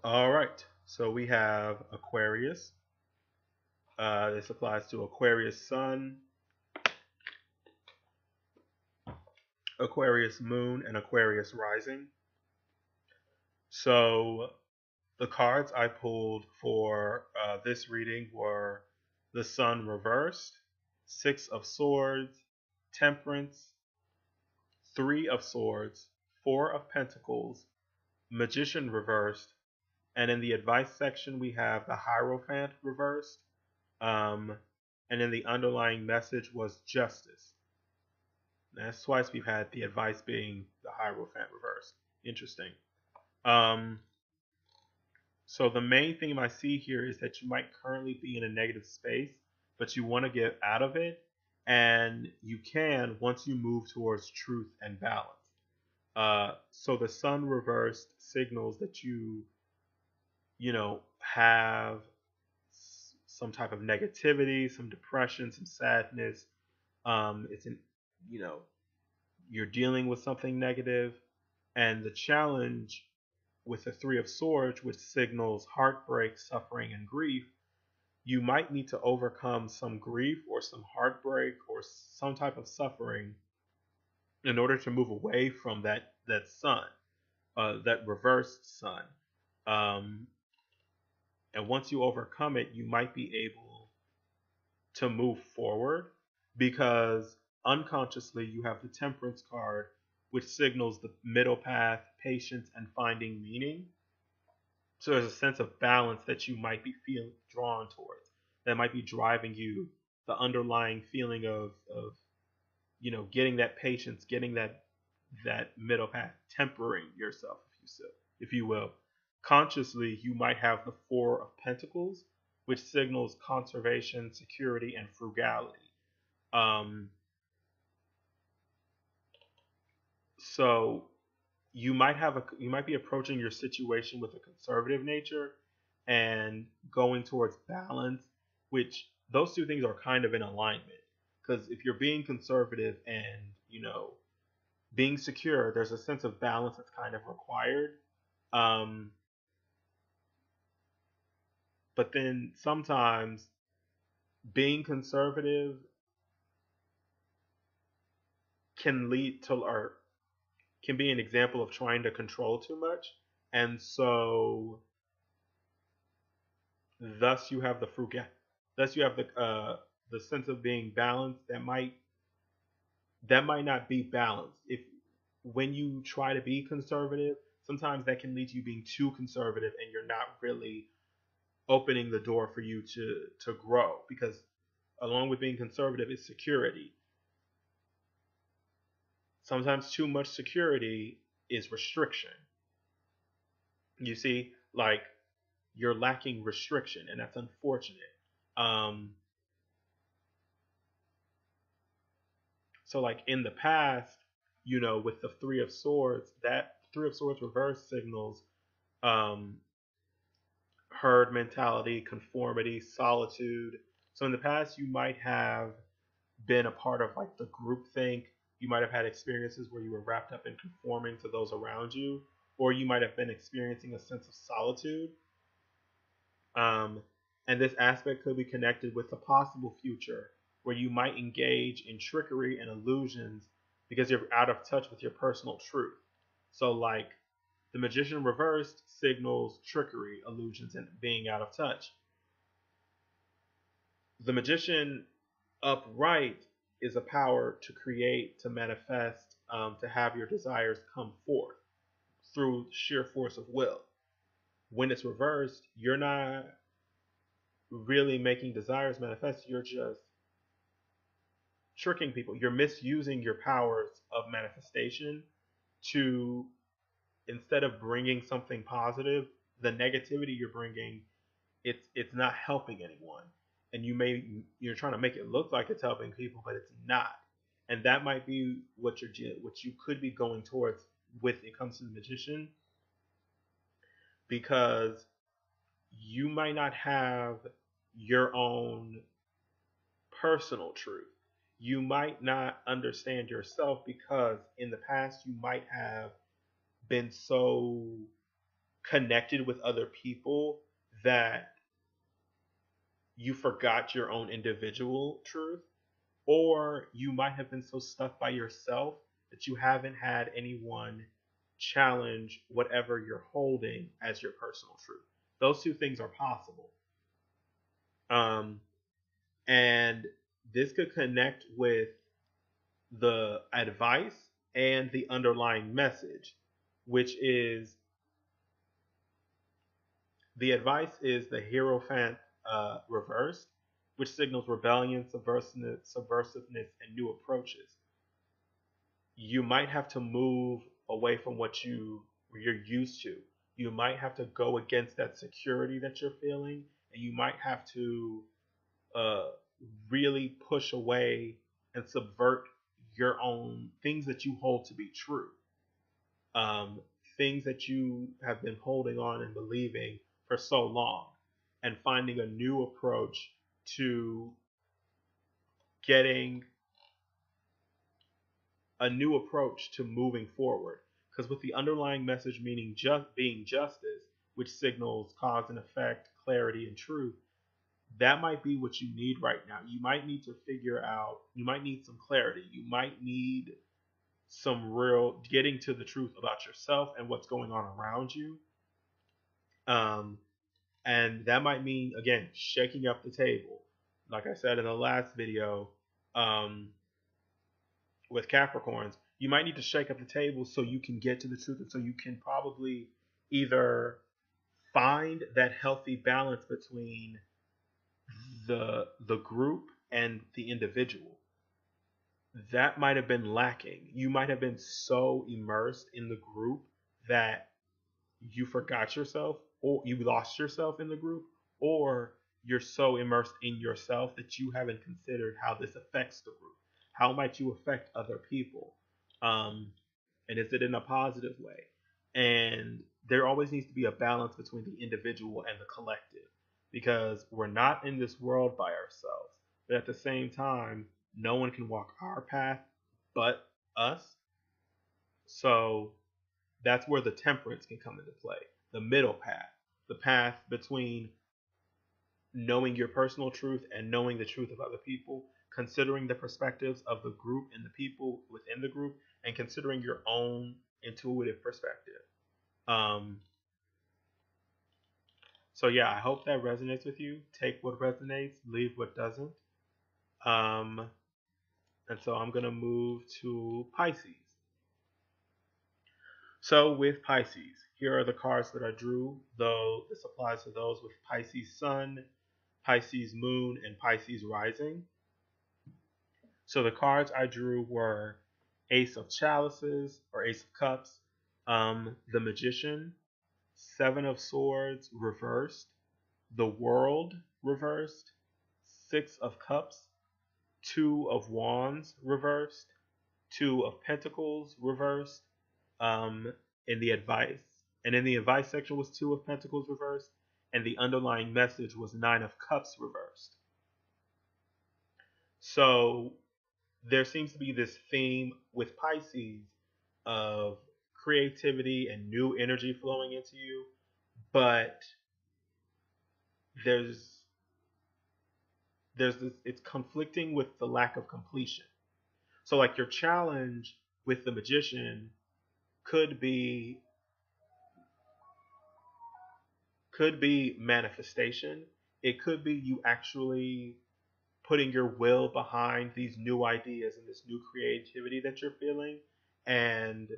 All right. So we have Aquarius. This applies to Aquarius Sun, Aquarius Moon, and Aquarius Rising. So the cards I pulled for this reading were the Sun reversed, Six of Swords, Temperance, Three of Swords, Four of Pentacles, Magician reversed, and in the advice section we have the Hierophant reversed. Um, and then the underlying message was justice. That's twice we've had the advice being the Hierophant reversed. Interesting. Um, so the main theme I see here is that you might currently be in a negative space, but you want to get out of it, and you can once you move towards truth and balance. So the Sun reversed signals that have some type of negativity, some depression, some sadness. It's an, you know, you're dealing with something negative, and the challenge with the Three of Swords, which signals heartbreak, suffering, and grief, you might need to overcome some grief or some heartbreak or some type of suffering in order to move away from that sun, that reversed sun. Um, and once you overcome it, you might be able to move forward because unconsciously you have the Temperance card, which signals the middle path, patience, and finding meaning. So there's a sense of balance that you might be feeling drawn towards, that might be driving you, the underlying feeling of getting that patience, getting that middle path, tempering yourself, if you will. Consciously, you might have the Four of Pentacles, which signals conservation, security, and frugality. Um, so you might be approaching your situation with a conservative nature and going towards balance, which those two things are kind of in alignment. Because if you're being conservative and being secure, there's a sense of balance that's kind of required. Um, but then sometimes being conservative can lead to or can be an example of trying to control too much, and so thus you have the frugal, thus you have the sense of being balanced that might not be balanced. If when you try to be conservative, sometimes that can lead to you being too conservative, and you're not really opening the door for you to grow, because along with being conservative is security. Sometimes too much security is restriction. You see, like you're lacking restriction, and that's unfortunate. Um, so, like in the past, with the Three of Swords, that Three of Swords reverse signals um, herd mentality, conformity, solitude. So, in the past, you might have been a part of like the group think. You might have had experiences where you were wrapped up in conforming to those around you, or you might have been experiencing a sense of solitude. Um, and this aspect could be connected with a possible future where you might engage in trickery and illusions because you're out of touch with your personal truth. So, like, the Magician reversed signals trickery, illusions, and being out of touch. The Magician upright is a power to create, to manifest, to have your desires come forth through sheer force of will. When it's reversed, you're not really making desires manifest, you're just tricking people. You're misusing your powers of manifestation to, instead of bringing something positive, the negativity you're bringing, it's not helping anyone. And you're trying to make it look like it's helping people, but it's not. And that might be what you could be going towards with it comes to the Magician, because you might not have your own personal truth. You might not understand yourself because in the past you might have been so connected with other people that you forgot your own individual truth, or you might have been so stuck by yourself that you haven't had anyone challenge whatever you're holding as your personal truth. Those two things are possible. Um, and this could connect with the advice and the underlying message, which is the advice is the Hierophant reversed, which signals rebellion, subversiveness, and new approaches. You might have to move away from what you're used to. You might have to go against that security that you're feeling, and you might have to uh, really push away and subvert your own things that you hold to be true. Um, Things that you have been holding on and believing for so long, and finding a new approach to getting a new approach to moving forward. Because with the underlying message meaning just being justice, which signals cause and effect, clarity, and truth, that might be what you need right now. You might need to figure out, you might need some clarity. You might need some real getting to the truth about yourself and what's going on around you. And that might mean, again, shaking up the table. Like I said in the last video, with Capricorns, you might need to shake up the table so you can get to the truth, and so you can probably either find that healthy balance between the group and the individual. That might have been lacking. You might have been so immersed in the group that you forgot yourself, or you lost yourself in the group, or you're so immersed in yourself that you haven't considered how this affects the group. How might you affect other people? And is it in a positive way? And there always needs to be a balance between the individual and the collective, because we're not in this world by ourselves. But at the same time, no one can walk our path but us. So that's where the temperance can come into play. The middle path, the path between knowing your personal truth and knowing the truth of other people, considering the perspectives of the group and the people within the group, and considering your own intuitive perspective. So yeah, I hope that resonates with you. Take what resonates, leave what doesn't. And so I'm going to move to Pisces. So with Pisces, here are the cards that I drew, though this applies to those with Pisces Sun, Pisces Moon, and Pisces Rising. So the cards I drew were Ace of Chalices, or Ace of Cups, the Magician, Seven of Swords reversed, the World reversed, Six of Cups, Two of Wands reversed, Two of Pentacles reversed, in the advice section was Two of Pentacles reversed, and the underlying message was Nine of Cups reversed. So there seems to be this theme with Pisces of creativity and new energy flowing into you, but there's this, it's conflicting with the lack of completion. So like your challenge with the Magician could be manifestation. It could be you actually putting your will behind these new ideas and this new creativity that you're feeling, and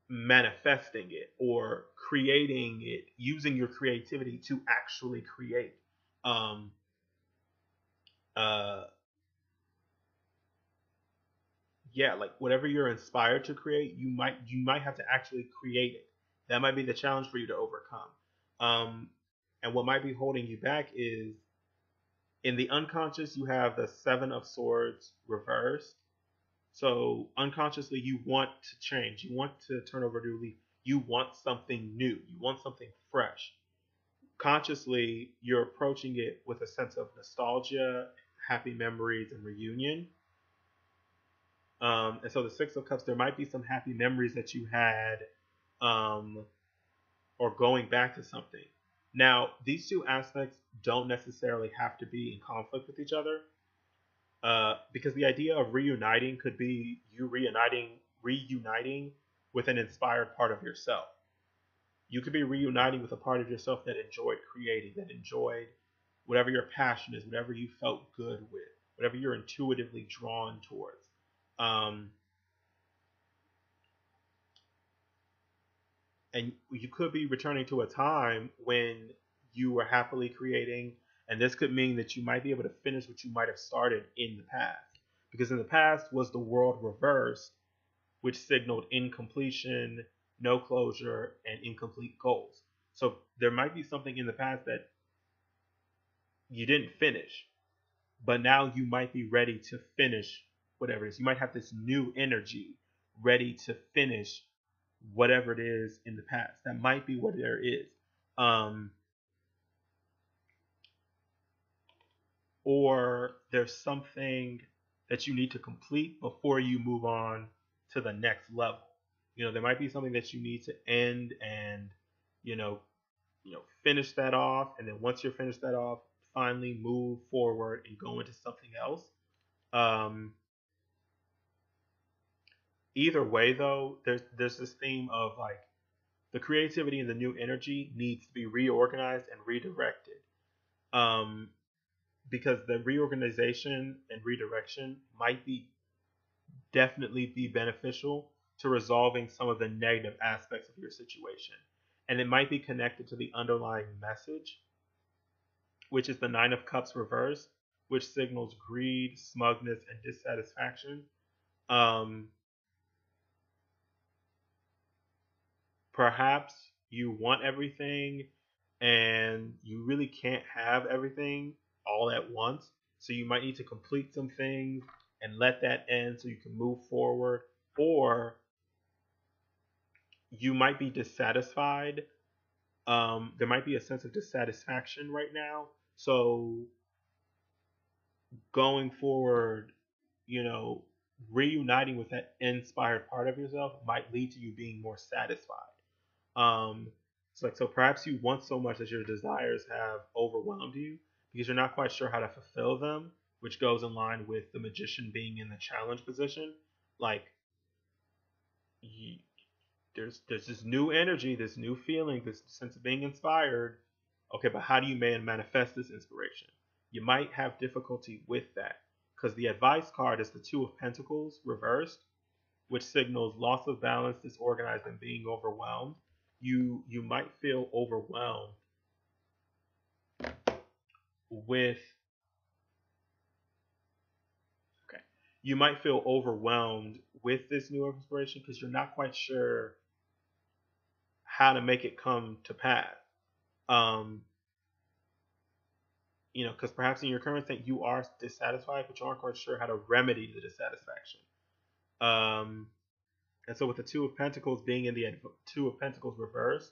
manifesting it or creating it, using your creativity to actually create. Yeah, like whatever you're inspired to create, you might have to actually create it. That might be the challenge for you to overcome. And what might be holding you back is in the unconscious, you have the Seven of Swords reversed. So unconsciously, you want to change. You want to turn over a new leaf. You want something new. You want something fresh. Consciously, you're approaching it with a sense of nostalgia, happy memories, and reunion. And so the Six of Cups, there might be some happy memories that you had or going back to something. Now, these two aspects don't necessarily have to be in conflict with each other, because the idea of reuniting could be you reuniting with an inspired part of yourself. You could be reuniting with a part of yourself that enjoyed creating, that enjoyed whatever your passion is, whatever you felt good with, whatever you're intuitively drawn towards. Um, and you could be returning to a time when you were happily creating, and this could mean that you might be able to finish what you might have started in the past, because in the past was the world reversed, which signaled incompletion, no closure, and incomplete goals. So there might be something in the past that you didn't finish, but now you might be ready to finish whatever it is. You might have this new energy ready to finish whatever it is in the past. That might be what there is. Or there's something that you need to complete before you move on to the next level. There might be something that you need to end and, you know, finish that off, and then once you're finished that off, finally move forward and go into something else. Either way, though, there's this theme of like the creativity and the new energy needs to be reorganized and redirected. Because the reorganization and redirection might definitely be beneficial to resolving some of the negative aspects of your situation. And it might be connected to the underlying message, which is the Nine of Cups reversed, which signals greed, smugness, and dissatisfaction. Perhaps you want everything and you really can't have everything all at once. So you might need to complete some things and let that end so you can move forward. Or you might be dissatisfied. There might be a sense of dissatisfaction right now. So going forward, reuniting with that inspired part of yourself might lead to you being more satisfied. So perhaps you want so much that your desires have overwhelmed you because you're not quite sure how to fulfill them, which goes in line with the magician being in the challenge position. Like, there's this new energy, this new feeling, this sense of being inspired. Okay, but how do you manifest this inspiration? You might have difficulty with that because the advice card is the Two of Pentacles reversed, which signals loss of balance, disorganized, and being overwhelmed. You might feel overwhelmed with you might feel overwhelmed with this new inspiration because you're not quite sure how to make it come to pass. Because perhaps in your current state you are dissatisfied, but you aren't quite sure how to remedy the dissatisfaction. And so with the Two of Pentacles being in the Two of Pentacles reverse,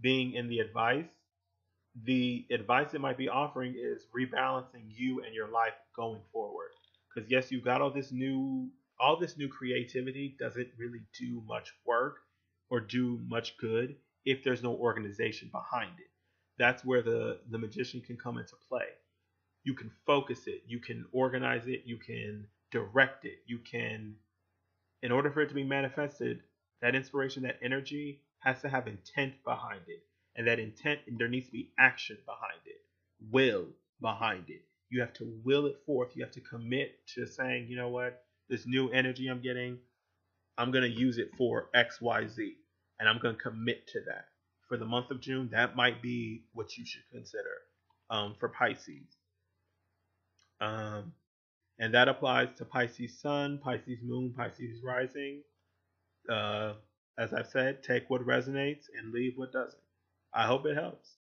being in the advice it might be offering is rebalancing you and your life going forward. Because yes, you've got all this new creativity doesn't really do much work or do much good if there's no organization behind it. That's where the magician can come into play. You can focus it, you can organize it, you can direct it, you can, in order for it to be manifested, that inspiration, that energy has to have intent behind it. And that intent, there needs to be action behind it, will behind it. You have to will it forth. You have to commit to saying, you know what, this new energy I'm getting, I'm going to use it for X, Y, Z. And I'm going to commit to that. For the month of June, that might be what you should consider for Pisces. And that applies to Pisces Sun, Pisces Moon, Pisces Rising. As I've said, take what resonates and leave what doesn't. I hope it helps.